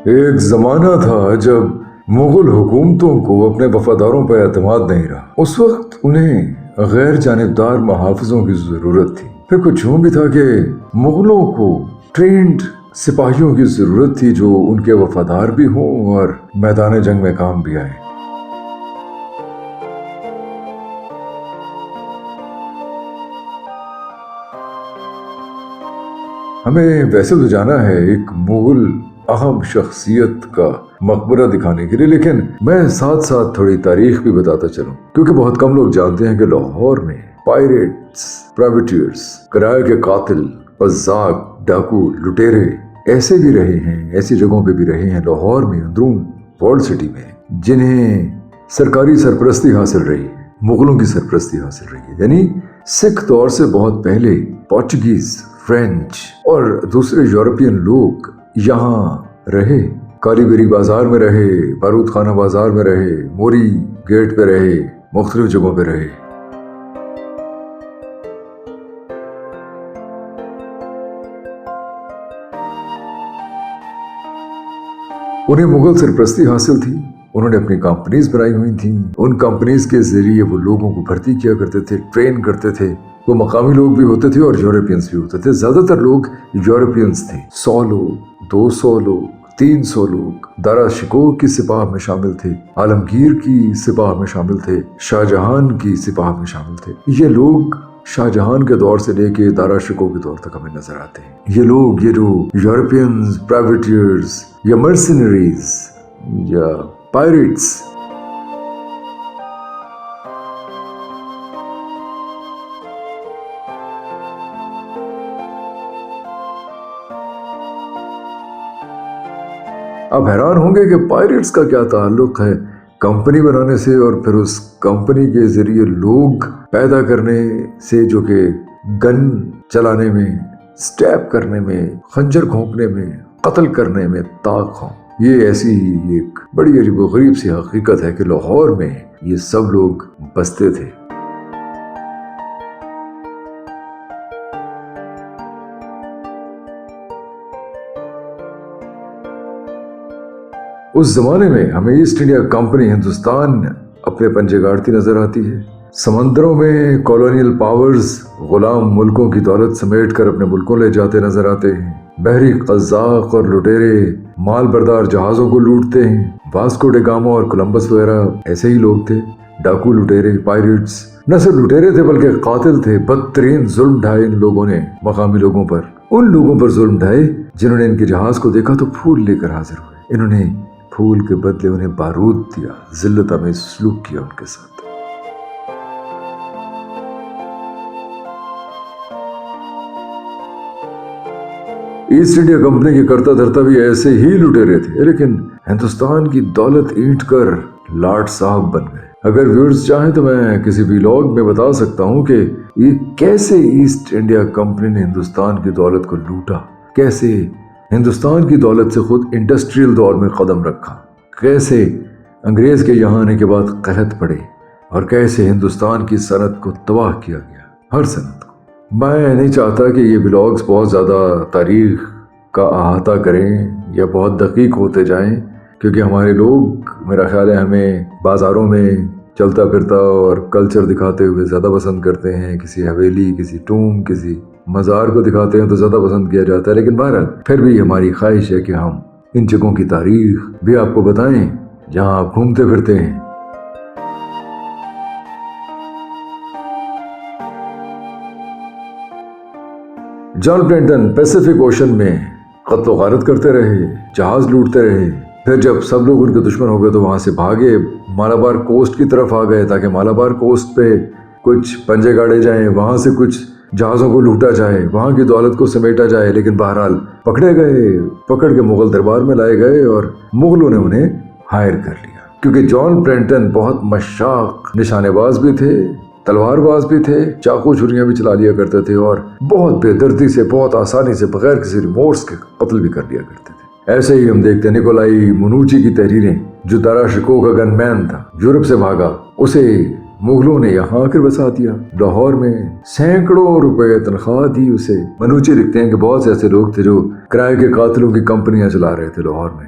ایک زمانہ تھا جب مغل حکومتوں کو اپنے وفاداروں پر اعتماد نہیں رہا۔ اس وقت انہیں غیر جانبدار محافظوں کی ضرورت تھی۔ پھر کچھ یوں بھی تھا کہ مغلوں کو ٹرینڈ سپاہیوں کی ضرورت تھی جو ان کے وفادار بھی ہوں اور میدان جنگ میں کام بھی آئیں۔ ہمیں ویسے تو جانا ہے ایک مغل اہم شخصیت کا مقبرہ دکھانے کے لیے، لیکن میں ساتھ ساتھ تھوڑی تاریخ بھی بتاتا چلوں، کیونکہ بہت کم لوگ جانتے ہیں کہ لاہور میں پائریٹس، پرائیویٹیئرز، کرائے کے قاتل، قزاق، ڈاکو، لٹیرے ایسے بھی رہے ہیں، ایسی جگہوں پہ بھی رہے ہیں لاہور میں، اندرون ورلڈ سٹی میں، جنہیں سرکاری سرپرستی حاصل رہی ہے، مغلوں کی سرپرستی حاصل رہی ہے۔ یعنی سکھ دور سے بہت پہلے پورچوگیز، فرینچ اور دوسرے یورپین لوگ یہاں رہے، کالی بیری بازار میں رہے، بارود خانہ بازار میں رہے، موری گیٹ پہ رہے، مختلف جگہوں پہ رہے۔ انہیں مغل سرپرستی حاصل تھی، انہوں نے اپنی کمپنیز بنائی ہوئی تھیں، ان کمپنیز کے ذریعے وہ لوگوں کو بھرتی کیا کرتے تھے، ٹرین کرتے تھے۔ وہ مقامی لوگ بھی ہوتے تھے اور یورپینز بھی ہوتے تھے۔ زیادہ تر لوگ یورپینز تھے، 100 لوگ، 200 لوگ، 300 لوگ دارا شکوہ کی سپاہ میں شامل تھے، عالمگیر کی سپاہ میں شامل تھے، شاہ جہان کی سپاہ میں شامل تھے۔ یہ لوگ شاہ جہان کے دور سے لے کے دارا شکوہ کے دور تک ہمیں نظر آتے ہیں۔ یہ لوگ، یہ جو یورپینز، پرائیویٹیئرز یا مرسنریز یا پائریٹس، آپ حیران ہوں گے کہ پائریٹس کا کیا تعلق ہے کمپنی بنانے سے اور پھر اس کمپنی کے ذریعے لوگ پیدا کرنے سے جو کہ گن چلانے میں، سٹیپ کرنے میں، خنجر گھونپنے میں، قتل کرنے میں طاق ہوں۔ یہ ایسی ہی ایک بڑی عجیب و غریب سی حقیقت ہے کہ لاہور میں یہ سب لوگ بستے تھے۔ اس زمانے میں ہمیں ایسٹ انڈیا کمپنی ہندوستان اپنے پنجے گاڑتی نظر آتی ہے۔ سمندروں میں کالونیل پاورز غلام ملکوں کی دولت سمیٹ کر اپنے ملکوں لے جاتے نظر آتے ہیں۔ بحری قزاق اور لٹیرے مال بردار جہازوں کو لوٹتے ہیں۔ واسکو ڈے گاما اور کولمبس وغیرہ ایسے ہی لوگ تھے، ڈاکو، لٹیرے، پائریٹس۔ نہ صرف لٹیرے تھے بلکہ قاتل تھے۔ بدترین ظلم ڈھائے ان لوگوں نے مقامی لوگوں پر، ان لوگوں پر ظلم ڈھائے جنہوں نے ان کے جہاز کو دیکھا تو پھول لے کر حاضر ہوئے۔ انہوں نے پھول کے بدلے انہیں بارود دیا، ذلت آمیز سلوک کیا ان کے ساتھ۔ ایسٹ انڈیا کمپنی کے کرتا دھرتا بھی ایسے ہی لٹیرے تھے، لیکن ہندوستان کی دولت اینٹ کر لاٹ صاحب بن گئے۔ اگر ویورز چاہیں تو میں کسی ویلاگ میں بتا سکتا ہوں کہ یہ کیسے ایسٹ انڈیا کمپنی نے ہندوستان کی دولت کو لوٹا، کیسے ہندوستان کی دولت سے خود انڈسٹریل دور میں قدم رکھا، کیسے انگریز کے یہاں آنے کے بعد قحط پڑے اور کیسے ہندوستان کی صنعت کو تباہ کیا گیا، ہر صنعت کو۔ میں نہیں چاہتا کہ یہ ولاگز بہت زیادہ تاریخ کا احاطہ کریں یا بہت دقیق ہوتے جائیں، کیونکہ ہمارے لوگ میرا خیال ہے ہمیں بازاروں میں چلتا پھرتا اور کلچر دکھاتے ہوئے زیادہ پسند کرتے ہیں۔ کسی حویلی، کسی ٹوم، کسی مزار کو دکھاتے ہیں تو زیادہ پسند کیا جاتا ہے، لیکن بہرحال پھر بھی ہماری خواہش ہے کہ ہم ان جگہوں کی تاریخ بھی آپ کو بتائیں جہاں آپ گھومتے پھرتے ہیں۔ جان پلینٹن پیسیفک اوشن میں قتل و غارت کرتے رہے، جہاز لوٹتے رہے، پھر جب سب لوگ ان کے دشمن ہو گئے تو وہاں سے بھاگے، مالابار کوسٹ کی طرف آ گئے تاکہ مالابار کوسٹ پہ کچھ پنجے گاڑے جائیں، وہاں سے کچھ جہازوں کو لوٹا جائے، وہاں کی دولت کو سمیٹا جائے، لیکن بہرحال پکڑے گئے، پکڑ کے مغل دربار میں لائے گئے اور مغلوں نے انہیں ہائر کر لیا، کیونکہ جان پلینٹن بہت مشاق نشانے باز بھی تھے، تلوار باز بھی تھے، چاقو چھریاں بھی چلا لیا کرتے تھے اور بہت بے دردی سے، بہت آسانی سے، بغیر کسی ریمورس کے قتل بھی کر لیا کرتے تھے۔ ایسے ہی ہم دیکھتے ہیں نکولائی منوچی کی تحریریں، جو دارا شکوہ کا گن مین تھا، یورپ سے بھاگا، اسے مغلوں نے یہاں آ کر بسا دیا، لاہور میں سینکڑوں روپے تنخواہ دی اسے۔ منوچی لکھتے ہیں کہ بہت سے ایسے لوگ تھے جو کرائے کے قاتلوں کی کمپنیاں چلا رہے تھے لاہور میں،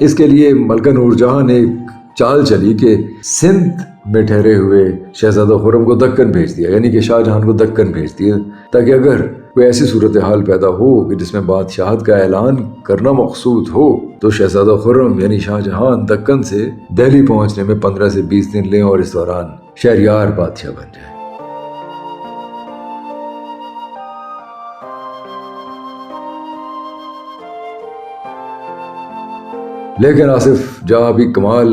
اس کے لیے ملکہ نور جہاں نے ایک چال چلی کہ سندھ میں ٹھہرے ہوئے شہزادہ خرم کو دکن بھیج دیا، یعنی کہ شاہ جہان کو دکن بھیج دیا، تاکہ اگر کوئی ایسی صورتحال پیدا ہو کہ جس میں بادشاہت کا اعلان کرنا مقصود ہو تو شہزادہ خرم یعنی شاہ جہان دکن سے دہلی پہنچنے میں 15 سے 20 دن لیں اور اس دوران شہریار بادشاہ بن جائے۔ لیکن آصف جہاں بھی کمال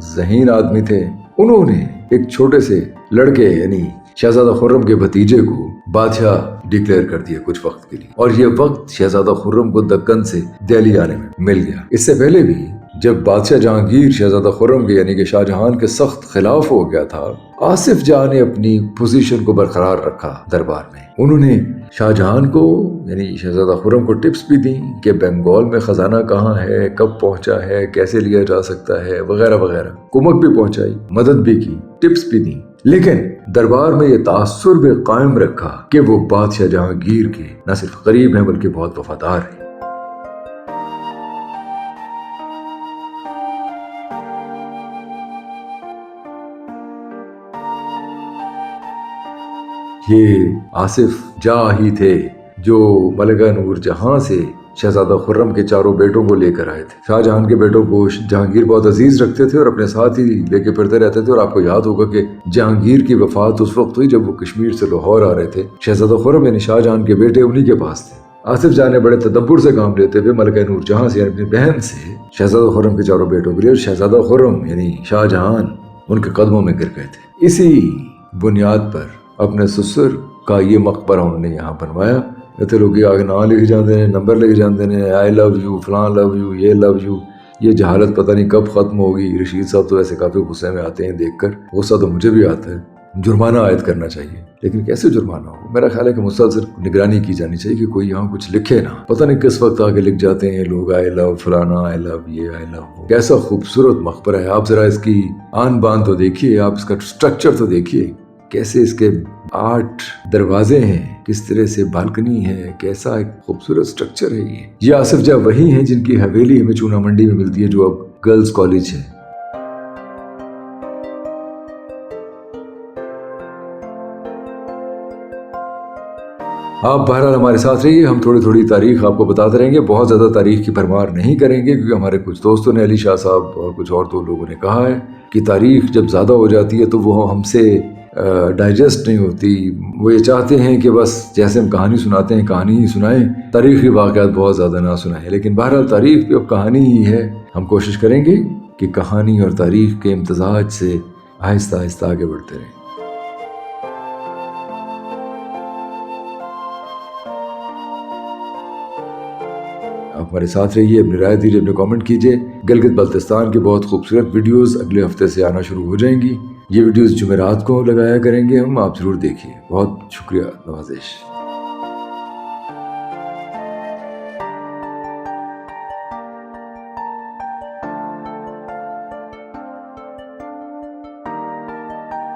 ذہین آدمی تھے، انہوں نے ایک چھوٹے سے لڑکے یعنی شہزادہ خرم کے بھتیجے کو بادشاہ ڈکلیئر کر دیا کچھ وقت کے لیے، اور یہ وقت شہزادہ خرم کو دکن سے دہلی آنے میں مل گیا۔ اس سے پہلے بھی جب بادشاہ جہانگیر شہزادہ خرم کے یعنی کہ شاہ جہان کے سخت خلاف ہو گیا تھا، آصف جہاں نے اپنی پوزیشن کو برقرار رکھا دربار میں۔ انہوں نے شاہ جہان کو یعنی شہزادہ خرم کو ٹپس بھی دیں کہ بنگال میں خزانہ کہاں ہے، کب پہنچا ہے، کیسے لیا جا سکتا ہے، وغیرہ وغیرہ، کمک بھی پہنچائی، مدد بھی کی، ٹپس بھی دیں، لیکن دربار میں یہ تاثر بھی قائم رکھا کہ وہ بادشاہ جہانگیر کے نہ صرف قریب ہیں بلکہ بہت وفادار ہیں۔ یہ آصف جہاں ہی تھے جو ملکہ نور جہاں سے شہزادہ خرم کے چاروں بیٹوں کو لے کر آئے تھے۔ شاہ جہان کے بیٹوں کو جہانگیر بہت عزیز رکھتے تھے اور اپنے ساتھ ہی لے کے پھرتے رہتے تھے، اور آپ کو یاد ہوگا کہ جہانگیر کی وفات اس وقت ہوئی جب وہ کشمیر سے لاہور آ رہے تھے۔ شہزادہ خرم یعنی شاہ جہان کے بیٹے انہی کے پاس تھے۔ آصف جہاں نے بڑے تدبر سے کام لیتے ہوئے ملکہ نور جہاں سے یعنی اپنی بہن سے شہزادہ خرم کے چاروں بیٹوں کے لیے، اور شہزادہ خرم یعنی شاہ جہان ان کے قدموں میں گر گئے تھے۔ اسی بنیاد پر اپنے سسر کا یہ مقبرہ انہوں نے یہاں بنوایا۔ اتنے لوگ آگے نام لکھ جاندے ہیں، نمبر لکھ جاندے ہیں، آئی لو یو، فلاں لو یو، یہ لو یو۔ یہ جہالت پتہ نہیں کب ختم ہوگی۔ رشید صاحب تو ایسے کافی غصے میں آتے ہیں دیکھ کر، غصہ تو مجھے بھی آتا ہے۔ جرمانہ عائد کرنا چاہیے، لیکن کیسے جرمانہ ہو؟ میرا خیال ہے کہ مسلسل نگرانی کی جانی چاہیے کہ کوئی یہاں کچھ لکھے نہ، پتہ نہیں کس وقت آگے لکھ جاتے ہیں لوگ، آئی لو فلانا، آئی لو یہ، آئی لو وہ۔ کیسا خوبصورت مقبرہ ہے، آپ ذرا اس کی آن بان تو دیکھیے، آپ اس کا سٹرکچر تو دیکھیے، کیسے اس کے 8 دروازے ہیں، کس طرح سے بالکنی ہے، کیسا ایک خوبصورت سٹرکچر ہے۔ یہ آصف جہاں وہی ہیں جن کی حویلی ہمیں چونا منڈی میں ملتی ہے، جو اب گرلز کالج ہے۔ آپ بہرحال ہمارے ساتھ رہیے، ہم تھوڑی تھوڑی تاریخ آپ کو بتاتے رہیں گے، بہت زیادہ تاریخ کی بھرمار نہیں کریں گے، کیونکہ ہمارے کچھ دوستوں نے، علی شاہ صاحب اور کچھ اور دو لوگوں نے کہا ہے کہ تاریخ جب زیادہ ہو جاتی ہے تو وہ ہم سے ڈائجسٹ نہیں ہوتی۔ وہ یہ چاہتے ہیں کہ بس جیسے ہم کہانی سناتے ہیں کہانی ہی سنائیں، تاریخی واقعات بہت زیادہ نہ سنائیں، لیکن بہرحال تاریخ بھی اب کہانی ہی ہے۔ ہم کوشش کریں گے کہ کہانی اور تاریخ کے امتزاج سے آہستہ آہستہ آگے بڑھتے رہیں۔ آپ ہمارے ساتھ رہیے، اپنی رائے دیجیے، اپنے کامنٹ کیجیے۔ گلگت بلتستان کی بہت خوبصورت ویڈیوز اگلے ہفتے سے آنا شروع ہو جائیں گی۔ یہ ویڈیوز جمعرات کو لگایا کریں گے ہم، آپ ضرور دیکھیے۔ بہت شکریہ، نوازش۔